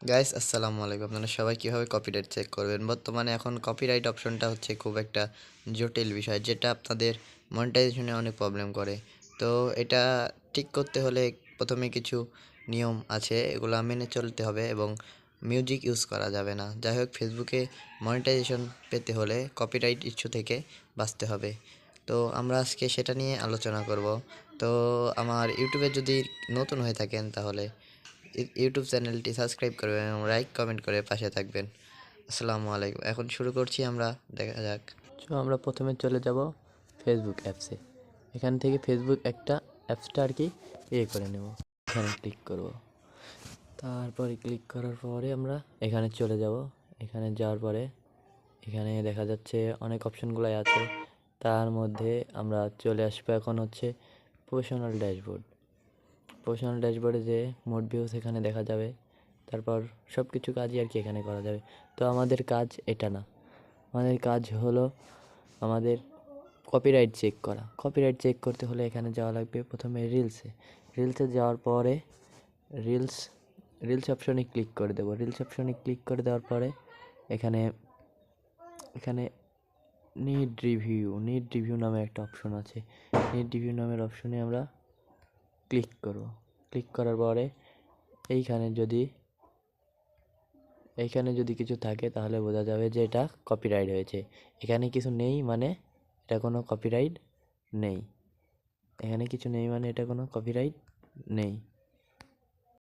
Guys আসসালামু আলাইকুম। আপনারা সবাই কীভাবে কপিরাইট চেক করবেন? বর্তমানে এখন কপিরাইট অপশনটা হচ্ছে খুব একটা জটিল বিষয়, যেটা আপনাদের মনিটাইজেশনে অনেক প্রবলেম করে। তো এটা ঠিক করতে হলে প্রথমে কিছু নিয়ম আছে, এগুলো মেনে চলতে হবে এবং মিউজিক ইউজ করা যাবে না। যাই হোক, ফেসবুকে মনিটাইজেশন পেতে হলে কপিরাইট ইস্যু থেকে বাঁচতে হবে। তো আমরা আজকে সেটা নিয়ে আলোচনা করব। তো আমার ইউটিউবে যদি নতুন হয়ে থাকেন তাহলে ইউটিউব চ্যানেলটি সাবস্ক্রাইব করবেন এবং লাইক কমেন্ট করে পাশে থাকবেন। আসসালামু আলাইকুম। এখন শুরু করছি আমরা, দেখা যাক। আমরা প্রথমে চলে যাব ফেসবুক অ্যাপসে। এখান থেকে ফেসবুক একটা অ্যাপসটা আর কি করে নেব। এখানে ক্লিক করব, তারপরে ক্লিক করার পরে আমরা এখানে চলে যাব। এখানে যাওয়ার পরে এখানে দেখা যাচ্ছে অনেক অপশনগুলো আছে, তার মধ্যে আমরা চলে আসবো এখন হচ্ছে প্রফেশনাল ড্যাশবোর্ড। প্রফেশনাল ড্যাশবোর্ডে যে মোড ভিউজ এখানে দেখা যাবে, তারপর সব কিছু কাজই আর কি এখানে করা যাবে। তো আমাদের কাজ এটা না, আমাদের কাজ হলো আমাদের কপিরাইট চেক করা। কপিরাইট চেক করতে হলে এখানে যাওয়া লাগবে প্রথমে রিলসে যাওয়ার পরে রিলস রিলস অপশনে ক্লিক করে দেবো। রিলস অপশনে ক্লিক করে দেওয়ার পরে এখানে এখানে নিড রিভিউ নামে একটা অপশন আছে। নিড রিভিউ নামের অপশনে আমরা ক্লিক করব। ক্লিক করার পরে এইখানে যদি কিছু থাকে তাহলে বোঝা যাবে যে এটা কপিরাইট হয়েছে। এখানে কিছু নেই মানে এটা কোনো কপিরাইট নেই। এখানে কিছু নেই মানে এটা কোনো কপিরাইট নেই।